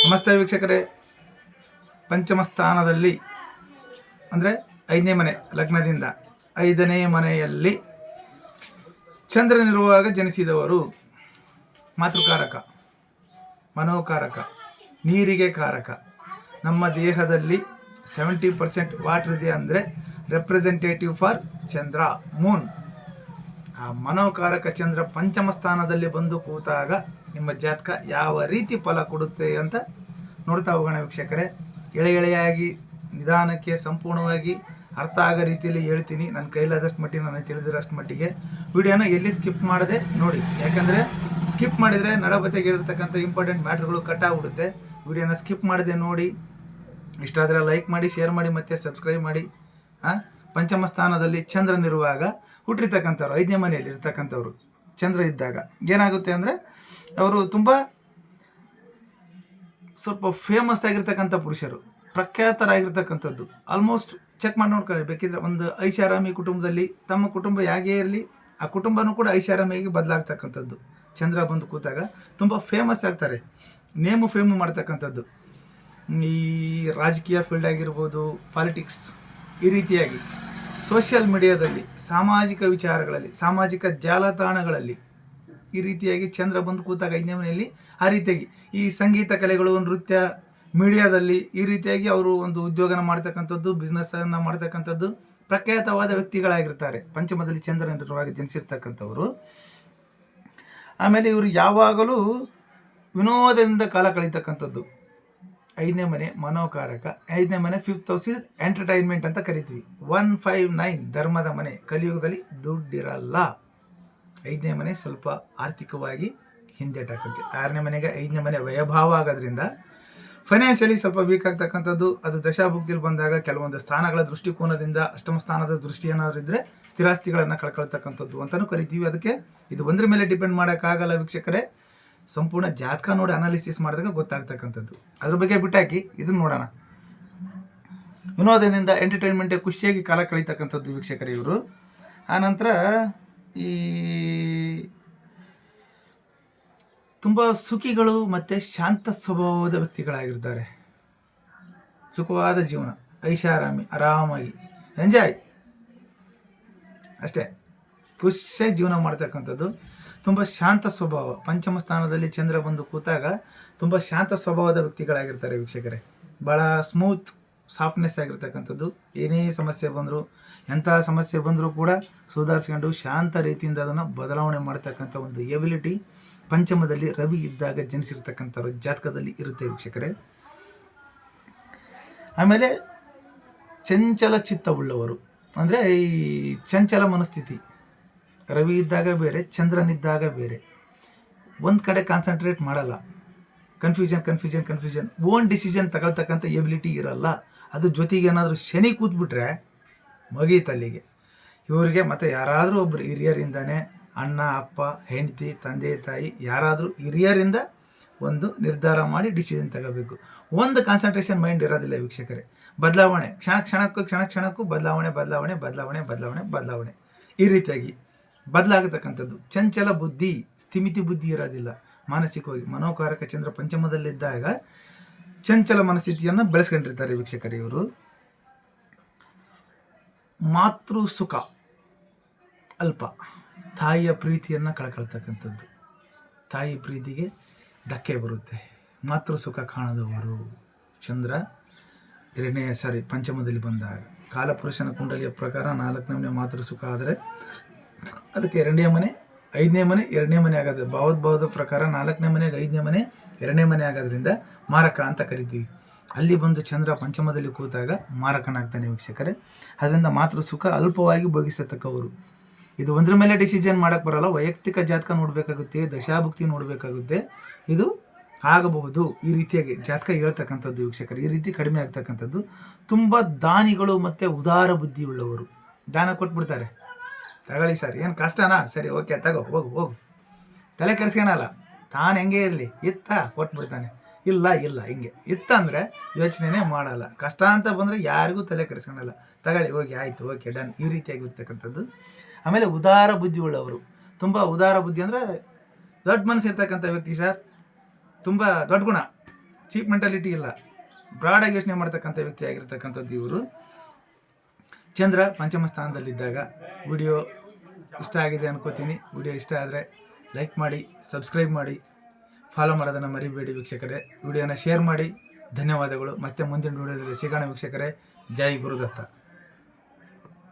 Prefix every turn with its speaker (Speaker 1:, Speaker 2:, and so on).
Speaker 1: ನಮಸ್ತೆ ವೀಕ್ಷಕರೇ. ಪಂಚಮ ಸ್ಥಾನದಲ್ಲಿ ಅಂದರೆ 5ನೇ ಮನೆ, ಲಗ್ನದಿಂದ 5ನೇ ಮನೆಯಲ್ಲಿ ಚಂದ್ರನಿರುವಾಗ ಜನಿಸಿದವರು ಮಾತೃಕಾರಕ, ಮನೋಕಾರಕ, ನೀರಿಗೆ ಕಾರಕ. ನಮ್ಮ ದೇಹದಲ್ಲಿ 70% ವಾಟರ್ ಇದೆ ಅಂದರೆ ರೆಪ್ರೆಸೆಂಟೇಟಿವ್ ಫಾರ್ ಚಂದ್ರ, ಮೂನ್. ಆ ಮನೋಕಾರಕ ಚಂದ್ರ ಪಂಚಮ ಸ್ಥಾನದಲ್ಲಿ ಬಂದು ಕೂತಾಗ ನಿಮ್ಮ ಜಾತಕ ಯಾವ ರೀತಿ ಫಲ ಕೊಡುತ್ತೆ ಅಂತ ನೋಡ್ತಾ ಹೋಗೋಣ ವೀಕ್ಷಕರೇ. ಎಳೆಯಾಗಿ ನಿಧಾನಕ್ಕೆ ಸಂಪೂರ್ಣವಾಗಿ ಅರ್ಥ ಆಗೋ ರೀತಿಯಲ್ಲಿ ಹೇಳ್ತೀನಿ. ನನ್ನ ಕೈಲಾದಷ್ಟು ಮಟ್ಟಿಗೆ, ನನಗೆ ತಿಳಿದಿರೋಷ್ಟು ಮಟ್ಟಿಗೆ ವಿಡಿಯೋನ ಎಲ್ಲಿ ಸ್ಕಿಪ್ ಮಾಡದೆ ನೋಡಿ. ಯಾಕಂದರೆ ಸ್ಕಿಪ್ ಮಾಡಿದರೆ ನಡಬತೆಗೆ ಇರತಕ್ಕಂಥ ಇಂಪಾರ್ಟೆಂಟ್ ಮ್ಯಾಟ್ರ್ಗಳು ಕಟ್ ಆಗಿಬಿಡುತ್ತೆ. ವಿಡಿಯೋನ ಸ್ಕಿಪ್ ಮಾಡದೆ ನೋಡಿ. ಇಷ್ಟ ಆದರೆ ಲೈಕ್ ಮಾಡಿ, ಶೇರ್ ಮಾಡಿ, ಮತ್ತು ಸಬ್ಸ್ಕ್ರೈಬ್ ಮಾಡಿ. ಪಂಚಮ ಸ್ಥಾನದಲ್ಲಿ ಚಂದ್ರನಿರುವಾಗ ಹುಟ್ಟಿರ್ತಕ್ಕಂಥವ್ರು, 5ನೇ ಮನೆಯಲ್ಲಿ ಇರ್ತಕ್ಕಂಥವ್ರು ಚಂದ್ರ ಇದ್ದಾಗ ಏನಾಗುತ್ತೆ ಅಂದರೆ ಅವರು ತುಂಬ ಸ್ವಲ್ಪ ಫೇಮಸ್ ಆಗಿರ್ತಕ್ಕಂಥ ಪುರುಷರು, ಪ್ರಖ್ಯಾತರಾಗಿರ್ತಕ್ಕಂಥದ್ದು. ಆಲ್ಮೋಸ್ಟ್ ಚೆಕ್ ಮಾಡಿ ನೋಡ್ಕೊಳ್ಳಿ ಬೇಕಿದ್ರೆ. ಒಂದು ಐಷಾರಾಮಿ ಕುಟುಂಬದಲ್ಲಿ ತಮ್ಮ ಕುಟುಂಬ ಹೇಗೆ ಇರಲಿ, ಆ ಕುಟುಂಬನೂ ಕೂಡ ಐಷಾರಾಮಿಯಾಗಿ ಬದಲಾಗ್ತಕ್ಕಂಥದ್ದು. ಚಂದ್ರ ಬಂದು ಕೂತಾಗ ತುಂಬ ಫೇಮಸ್ ಆಗ್ತಾರೆ, ನೇಮು ಫೇಮು ಮಾಡ್ತಕ್ಕಂಥದ್ದು. ಈ ರಾಜಕೀಯ ಫೀಲ್ಡ್ ಆಗಿರ್ಬೋದು, ಪಾಲಿಟಿಕ್ಸ್, ಈ ರೀತಿಯಾಗಿ ಸೋಷಿಯಲ್ ಮೀಡಿಯಾದಲ್ಲಿ, ಸಾಮಾಜಿಕ ವಿಚಾರಗಳಲ್ಲಿ, ಸಾಮಾಜಿಕ ಜಾಲತಾಣಗಳಲ್ಲಿ ಈ ರೀತಿಯಾಗಿ ಚಂದ್ರ ಬಂದು ಕೂತಾಗ 5ನೇ ಮನೆಯಲ್ಲಿ ಆ ರೀತಿಯಾಗಿ ಈ ಸಂಗೀತ ಕಲೆಗಳು, ನೃತ್ಯ, ಮೀಡಿಯಾದಲ್ಲಿ ಈ ರೀತಿಯಾಗಿ ಅವರು ಒಂದು ಉದ್ಯೋಗನ ಮಾಡ್ತಕ್ಕಂಥದ್ದು, ಬಿಸ್ನೆಸ್ಸನ್ನು ಮಾಡ್ತಕ್ಕಂಥದ್ದು ಪ್ರಖ್ಯಾತವಾದ ವ್ಯಕ್ತಿಗಳಾಗಿರ್ತಾರೆ ಪಂಚಮದಲ್ಲಿ ಚಂದ್ರನಿರುವಾಗ ಜನಿಸಿರ್ತಕ್ಕಂಥವರು. ಆಮೇಲೆ ಇವರು ಯಾವಾಗಲೂ ವಿನೋದದಿಂದ ಕಾಲ ಕಳೀತಕ್ಕಂಥದ್ದು. 5ನೇ ಮನೆ ಮನೋಕಾರಕ, 5ನೇ ಮನೆ 5th ಹೌಸ್ ಇಸ್ ಎಂಟರ್ಟೈನ್ಮೆಂಟ್ ಅಂತ ಕರಿತೀವಿ. 159 ಧರ್ಮದ ಮನೆ. ಕಲಿಯುಗದಲ್ಲಿ ದುಡ್ಡಿರಲ್ಲ. 5ನೇ ಮನೆ ಸ್ವಲ್ಪ ಆರ್ಥಿಕವಾಗಿ ಹಿಂದೆಟಾಕುತ್ತೆ. 6ನೇ ಮನೆಗೆ 5ನೇ ಮನೆ ವ್ಯಯಭಾವ ಆಗೋದ್ರಿಂದ ಫೈನಾನ್ಷಿಯಲಿ ಸ್ವಲ್ಪ ವೀಕ್ ಆಗ್ತಕ್ಕಂಥದ್ದು. ಅದು ದಶಾಭುಕ್ತಿಯಲ್ಲಿ ಬಂದಾಗ ಕೆಲವೊಂದು ಸ್ಥಾನಗಳ ದೃಷ್ಟಿಕೋನದಿಂದ, ಅಷ್ಟಮ ಸ್ಥಾನದ ದೃಷ್ಟಿ ಏನಾದರೂ ಇದ್ದರೆ ಸ್ಥಿರಾಸ್ತಿಗಳನ್ನು ಕಳ್ಕೊಳ್ತಕ್ಕಂಥದ್ದು ಅಂತಲೂ ಕರಿತೀವಿ. ಅದಕ್ಕೆ ಇದು ಒಂದ್ರ ಮೇಲೆ ಡಿಪೆಂಡ್ ಮಾಡೋಕ್ಕಾಗಲ್ಲ ವೀಕ್ಷಕರೇ. ಸಂಪೂರ್ಣ ಜಾತಕ ನೋಡಿ ಅನಾಲಿಸಿಸ್ ಮಾಡಿದಾಗ ಗೊತ್ತಾಗ್ತಕ್ಕಂಥದ್ದು. ಅದ್ರ ಬಗ್ಗೆ ಬಿಟ್ಟಾಕಿ ಇದನ್ನು ನೋಡೋಣ. ವಿನೋದದಿಂದ ಎಂಟರ್ಟೈನ್ಮೆಂಟ್, ಖುಷಿಯಾಗಿ ಕಾಲ ಕಳೀತಕ್ಕಂಥದ್ದು ವೀಕ್ಷಕರೇ ಇವರು. ಆನಂತರ ಈ ತುಂಬ ಸುಖಿಗಳು ಮತ್ತು ಶಾಂತ ಸ್ವಭಾವದ ವ್ಯಕ್ತಿಗಳಾಗಿರ್ತಾರೆ. ಸುಖವಾದ ಜೀವನ, ಐಷಾರಾಮಿ, ಆರಾಮಾಗಿ ಎಂಜಾಯ್, ಅಷ್ಟೇ ಖುಷಿಯಾಗಿ ಜೀವನ ಮಾಡ್ತಕ್ಕಂಥದ್ದು. ತುಂಬ ಶಾಂತ ಸ್ವಭಾವ. ಪಂಚಮ ಸ್ಥಾನದಲ್ಲಿ ಚಂದ್ರ ಬಂದು ಕೂತಾಗ ತುಂಬ ಶಾಂತ ಸ್ವಭಾವದ ವ್ಯಕ್ತಿಗಳಾಗಿರ್ತಾರೆ ವೀಕ್ಷಕರೇ. ಭಾಳ ಸ್ಮೂತ್, ಸಾಫ್ಟ್ನೆಸ್ ಆಗಿರ್ತಕ್ಕಂಥದ್ದು. ಏನೇ ಸಮಸ್ಯೆ ಬಂದರೂ, ಎಂಥ ಸಮಸ್ಯೆ ಬಂದರೂ ಕೂಡ ಸುಧಾರಿಸ್ಕೊಂಡು ಶಾಂತ ರೀತಿಯಿಂದ ಅದನ್ನು ಬದಲಾವಣೆ ಮಾಡ್ತಕ್ಕಂಥ ಒಂದು ಎಬಿಲಿಟಿ ಪಂಚಮದಲ್ಲಿ ರವಿ ಇದ್ದಾಗ ಜನಿಸಿರ್ತಕ್ಕಂಥವ್ರ ಜಾತಕದಲ್ಲಿ ಇರುತ್ತೆ ವೀಕ್ಷಕರೇ. ಆಮೇಲೆ ಚಂಚಲ ಚಿತ್ತವುಳ್ಳವರು, ಅಂದರೆ ಈ ಚಂಚಲ ಮನಸ್ಥಿತಿ. ರವಿ ಇದ್ದಾಗ ಬೇರೆ, ಚಂದ್ರನಿದ್ದಾಗ ಬೇರೆ. ಒಂದು ಕಡೆ ಕಾನ್ಸಂಟ್ರೇಟ್ ಮಾಡಲ್ಲ. ಕನ್ಫ್ಯೂಷನ್ ಓನ್ ಡಿಸಿಷನ್ ತಗೊಳ್ತಕ್ಕಂಥ ಎಬಿಲಿಟಿ ಇರಲ್ಲ. ಅದು ಜೊತೆಗೆ ಏನಾದರೂ ಶನಿ ಕೂತ್ಬಿಟ್ರೆ ಮುಗೀತಲ್ಲಿಗೆ ಇವರಿಗೆ. ಮತ್ತು ಯಾರಾದರೂ ಒಬ್ಬರು ಹಿರಿಯರಿಂದನೇ, ಅಣ್ಣ, ಅಪ್ಪ, ಹೆಂಡತಿ, ತಂದೆ, ತಾಯಿ, ಯಾರಾದರೂ ಹಿರಿಯರಿಂದ ಒಂದು ನಿರ್ಧಾರ ಮಾಡಿ ಡಿಸಿಷನ್ ತಗೋಬೇಕು. ಒಂದು ಕಾನ್ಸಂಟ್ರೇಷನ್ ಮೈಂಡ್ ಇರೋದಿಲ್ಲ ವೀಕ್ಷಕರೇ. ಬದಲಾವಣೆ, ಕ್ಷಣಕ್ಕೂ ಬದಲಾವಣೆ ಈ ರೀತಿಯಾಗಿ ಬದಲಾಗತಕ್ಕಂಥದ್ದು. ಚಂಚಲ ಬುದ್ಧಿ, ಸ್ಥಿಮಿತಿ ಬುದ್ಧಿ ಇರೋದಿಲ್ಲ ಮಾನಸಿಕವಾಗಿ. ಮನೋಕಾರಕ ಚಂದ್ರ ಪಂಚಮದಲ್ಲಿದ್ದಾಗ ಚಂಚಲ ಮನಸ್ಥಿತಿಯನ್ನು ಬೆಳೆಸ್ಕೊಂಡಿರ್ತಾರೆ ವೀಕ್ಷಕರೇ ಇವರು. ಮಾತೃ ಸುಖ ಅಲ್ಪ, ತಾಯಿಯ ಪ್ರೀತಿಯನ್ನು ಕಳ್ಕೊಳ್ತಕ್ಕಂಥದ್ದು. ತಾಯಿ ಪ್ರೀತಿಗೆ ಧಕ್ಕೆ ಬರುತ್ತೆ. ಮಾತೃ ಸುಖ ಕಾಣದವರು ಚಂದ್ರ ಪಂಚಮದಲ್ಲಿ ಬಂದಾಗ. ಕಾಲಪುರುಷನ ಕುಂಡಲಿಯ ಪ್ರಕಾರ 4ನೇ ಮನೆ ಮಾತೃ ಸುಖ ಆದರೆ ಅದಕ್ಕೆ 2ನೇ ಮನೆ 5ನೇ ಮನೆ 2ನೇ ಮನೆ ಆಗೋದು. ಭಾವದ ಪ್ರಕಾರ 4ನೇ ಮನೆಗೆ 5ನೇ ಮನೆ 2ನೇ ಮನೆ ಆಗೋದ್ರಿಂದ ಮಾರಕ ಅಂತ ಕರಿತೀವಿ. ಅಲ್ಲಿ ಬಂದು ಚಂದ್ರ ಪಂಚಮದಲ್ಲಿ ಕೂತಾಗ ಮಾರಕನಾಗ್ತಾನೆ ವೀಕ್ಷಕರೇ. ಅದರಿಂದ ಮಾತೃ ಸುಖ ಅಲ್ಪವಾಗಿ ಭೋಗಿಸತಕ್ಕವರು. ಇದು ಒಂದ್ರ ಮೇಲೆ ಡಿಸಿಷನ್ ಮಾಡೋಕ್ಕೆ ಬರೋಲ್ಲ. ವೈಯಕ್ತಿಕ ಜಾತಕ ನೋಡಬೇಕಾಗುತ್ತೆ, ದಶಾಭುಕ್ತಿ ನೋಡಬೇಕಾಗುತ್ತೆ. ಇದು ಆಗಬಹುದು ಈ ರೀತಿಯಾಗಿ ಜಾತಕ ಹೇಳ್ತಕ್ಕಂಥದ್ದು ವೀಕ್ಷಕರು. ಈ ರೀತಿ ಕಡಿಮೆ ಆಗ್ತಕ್ಕಂಥದ್ದು. ತುಂಬ ದಾನಿಗಳು ಮತ್ತು ಉದಾರ ಬುದ್ಧಿ ಉಳ್ಳವರು. ದಾನ ಕೊಟ್ಬಿಡ್ತಾರೆ. ತಗೊಳ್ಳಿ ಸರ್, ಏನು ಕಷ್ಟನಾ, ಸರಿ ಓಕೆ ತಗೋ, ಹೋಗು, ತಲೆ ಕೆಡಿಸ್ಕೊಳಲ್ಲ. ತಾನು ಹೆಂಗೆ ಇರಲಿ, ಕೊಟ್ಬಿಡ್ತಾನೆ. ಇಲ್ಲ ಹಿಂಗೆ ಇತ್ತಂದರೆ ಯೋಚನೆ ಮಾಡಲ್ಲ. ಕಷ್ಟ ಅಂತ ಬಂದರೆ ಯಾರಿಗೂ ತಲೆ ಕೆಡಿಸ್ಕೊಳಲ್ಲ. ತಗೊಳ್ಳಿ, ಹೋಗಿ, ಆಯಿತು, ಓಕೆ, ಡನ್, ಈ ರೀತಿಯಾಗಿರ್ತಕ್ಕಂಥದ್ದು. ಆಮೇಲೆ ಉದಾರ ಬುದ್ಧಿ ಉಳ್ಳವರು. ತುಂಬ ಉದಾರ ಬುದ್ಧಿ ಅಂದರೆ ದೊಡ್ಡ ಮನಸ್ಸು ಇರ್ತಕ್ಕಂಥ ವ್ಯಕ್ತಿ ಸರ್. ತುಂಬ ದೊಡ್ಡ ಗುಣ. ಚೀಪ್ ಮೆಂಟಾಲಿಟಿ ಇಲ್ಲ, ಬ್ರಾಡಾಗಿ ಯೋಚನೆ ಮಾಡ್ತಕ್ಕಂಥ ವ್ಯಕ್ತಿ ಆಗಿರ್ತಕ್ಕಂಥದ್ದು ಇವರು. ಚಂದ್ರ ಪಂಚಮ ಸ್ಥಾನದಲ್ಲಿದ್ದಾಗ ವಿಡಿಯೋ ಇಷ್ಟ ಆಗಿದೆ ಅನ್ಕೋತೀನಿ. ವಿಡಿಯೋ ಇಷ್ಟ ಆದರೆ ಲೈಕ್ ಮಾಡಿ, ಸಬ್ಸ್ಕ್ರೈಬ್ ಮಾಡಿ, ಫಾಲೋ ಮಾಡೋದನ್ನು ಮರಿಬೇಡಿ ವೀಕ್ಷಕರೇ. ವಿಡಿಯೋನ ಶೇರ್ ಮಾಡಿ. ಧನ್ಯವಾದಗಳು. ಮತ್ತೆ ಮುಂದಿನ ವಿಡಿಯೋದಲ್ಲಿ ಸಿಗೋಣ ವೀಕ್ಷಕರೇ. ಜೈ ಗುರುದತ್ತ.